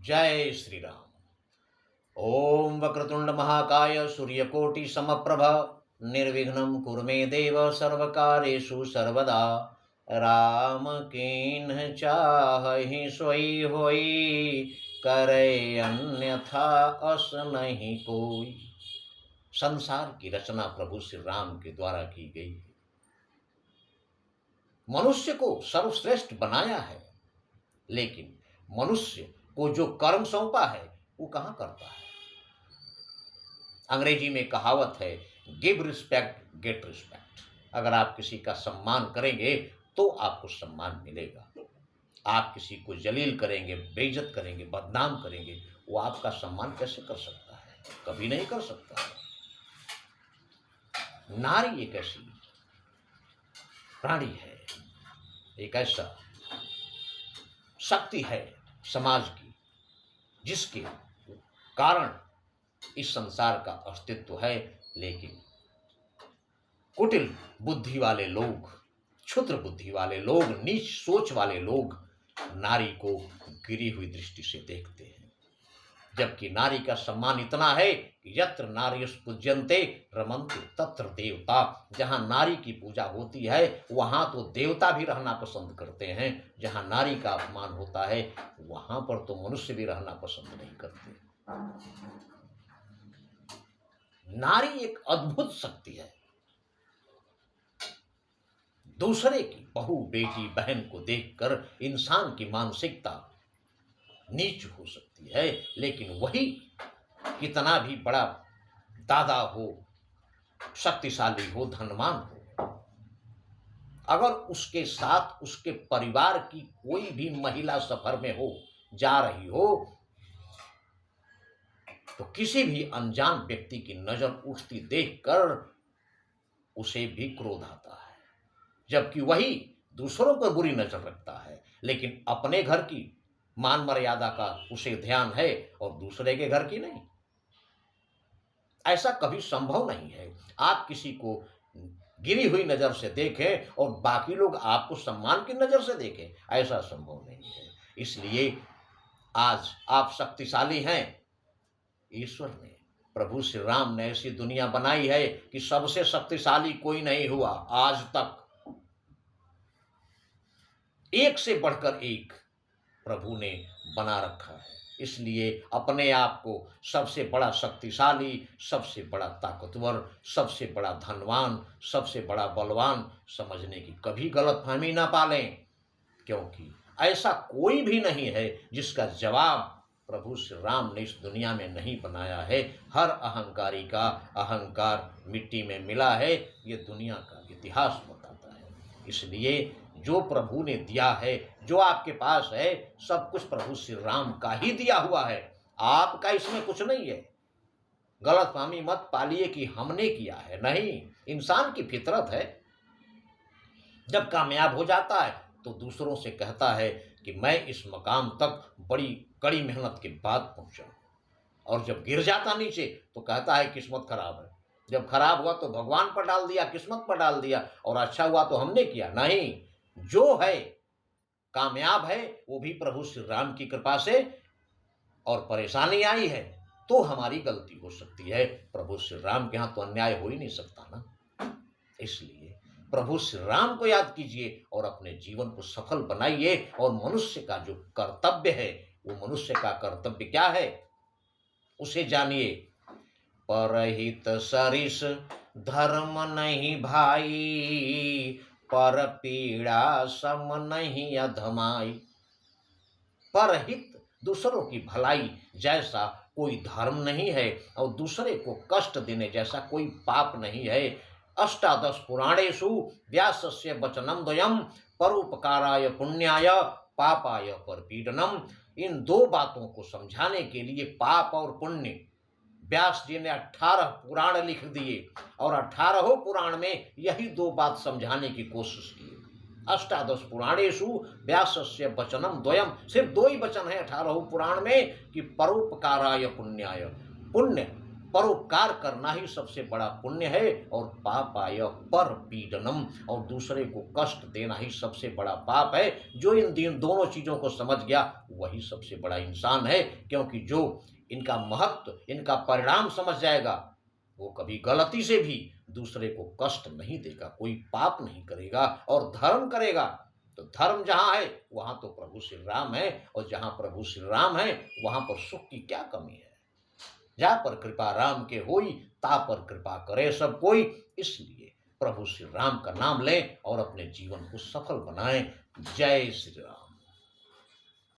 जय श्री राम। ओम वक्रतुंड महाकाय सूर्यकोटि समप्रभ निर्विघ्नं कुरु मे देव सर्वकार्येषु सर्वदा। राम कीन्ह चाहि सोई होई, करे अन्यथा अस नहीं कोई। संसार की रचना प्रभु श्री राम के द्वारा की गई है। मनुष्य को सर्वश्रेष्ठ बनाया है, लेकिन मनुष्य को जो कर्म सौंपा है वो कहाँ करता है। अंग्रेजी में कहावत है, गिव रिस्पेक्ट गेट रिस्पेक्ट। अगर आप किसी का सम्मान करेंगे तो आपको सम्मान मिलेगा। आप किसी को जलील करेंगे, बेइज्जत करेंगे, बदनाम करेंगे, वो आपका सम्मान कैसे कर सकता है? कभी नहीं कर सकता है। नारी एक ऐसी प्राणी है, एक ऐसा शक्ति है समाज की, जिसके कारण इस संसार का अस्तित्व है। लेकिन कुटिल बुद्धि वाले लोग, क्षुद्र बुद्धि वाले लोग, नीच सोच वाले लोग नारी को गिरी हुई दृष्टि से देखते हैं, जबकि नारी का सम्मान इतना है कि यत्र नार्यः पूज्यन्ते रमन्ते तत्र देवता। जहां नारी की पूजा होती है वहां तो देवता भी रहना पसंद करते हैं। जहां नारी का अपमान होता है वहां पर तो मनुष्य भी रहना पसंद नहीं करते। नारी एक अद्भुत शक्ति है। दूसरे की बहू, बेटी, बहन को देखकर इंसान की मानसिकता नीच हो सकती है, लेकिन वही कितना भी बड़ा दादा हो, शक्तिशाली हो, धनवान हो, अगर उसके साथ उसके परिवार की कोई भी महिला सफर में हो, जा रही हो, तो किसी भी अनजान व्यक्ति की नजर उठती देखकर उसे भी क्रोध आता है। जबकि वही दूसरों पर बुरी नजर रखता है, लेकिन अपने घर की मान मर्यादा का उसे ध्यान है और दूसरे के घर की नहीं। ऐसा कभी संभव नहीं है। आप किसी को गिरी हुई नजर से देखें और बाकी लोग आपको सम्मान की नजर से देखें, ऐसा संभव नहीं है। इसलिए आज आप शक्तिशाली हैं। ईश्वर ने, प्रभु श्री राम ने ऐसी दुनिया बनाई है कि सबसे शक्तिशाली कोई नहीं हुआ आज तक। एक से बढ़कर एक प्रभु ने बना रखा है। इसलिए अपने आप को सबसे बड़ा शक्तिशाली, सबसे बड़ा ताकतवर, सबसे बड़ा धनवान, सबसे बड़ा बलवान समझने की कभी गलतफहमी ना पालें, क्योंकि ऐसा कोई भी नहीं है जिसका जवाब प्रभु श्री राम ने इस दुनिया में नहीं बनाया है। हर अहंकारी का अहंकार मिट्टी में मिला है, ये दुनिया का इतिहास बताता है। इसलिए जो प्रभु ने दिया है, जो आपके पास है, सब कुछ प्रभु श्री राम का ही दिया हुआ है। आपका इसमें कुछ नहीं है। गलतफहमी मत पालिए कि हमने किया है, नहीं, इंसान की फितरत है। जब कामयाब हो जाता है तो दूसरों से कहता है कि मैं इस मकाम तक बड़ी कड़ी मेहनत के बाद पहुंचा, और जब गिर जाता नीचे तो कहता है किस्मत खराब है। जब खराब हुआ तो भगवान पर डाल दिया, किस्मत पर डाल दिया, और अच्छा हुआ तो हमने किया। नहीं, जो है कामयाब है वो भी प्रभु श्री राम की कृपा से, और परेशानी आई है तो हमारी गलती हो सकती है। प्रभु श्री राम के यहाँ तो अन्याय हो ही नहीं सकता ना। इसलिए प्रभु श्री राम को याद कीजिए और अपने जीवन को सफल बनाइए। और मनुष्य का जो कर्तव्य है, वो मनुष्य का कर्तव्य क्या है उसे जानिए। परहित सरिस धर्म नहीं भाई, पर पीड़ा सम नहीं अधमाई। परहित, दूसरों की भलाई जैसा कोई धर्म नहीं है, और दूसरे को कष्ट देने जैसा कोई पाप नहीं है। अष्टादश पुराणेषु व्यासस्य वचनम द्वयम, परोपकाराय पुण्याय पापाय परपीडनम। इन दो बातों को समझाने के लिए पाप और पुण्य व्यास जी ने 18 पुराण लिख दिए, और 18 पुराण में यही दो बात समझाने की कोशिश की। अष्टादश पुराणेषु व्यासस्य वचनम द्वयम, सिर्फ दो ही वचन है 18 पुराण में कि परोपकाराय पुण्याय। पुण्य परोपकार करना ही सबसे बड़ा पुण्य है, और पापाय पर पीडनम, और दूसरे को कष्ट देना ही सबसे बड़ा पाप है। जो इन दोनों चीज़ों को समझ गया वही सबसे बड़ा इंसान है, क्योंकि जो इनका महत्व, इनका परिणाम समझ जाएगा, वो कभी गलती से भी दूसरे को कष्ट नहीं देगा, कोई पाप नहीं करेगा और धर्म करेगा। तो धर्म जहाँ है वहाँ तो प्रभु श्री राम है, और जहाँ प्रभु श्री राम है वहाँ पर सुख की क्या कमी है। जा पर कृपा राम के होई, ता पर कृपा करे सब कोई। इसलिए प्रभु श्री राम का नाम लें और अपने जीवन को सफल बनाएं। जय श्री राम।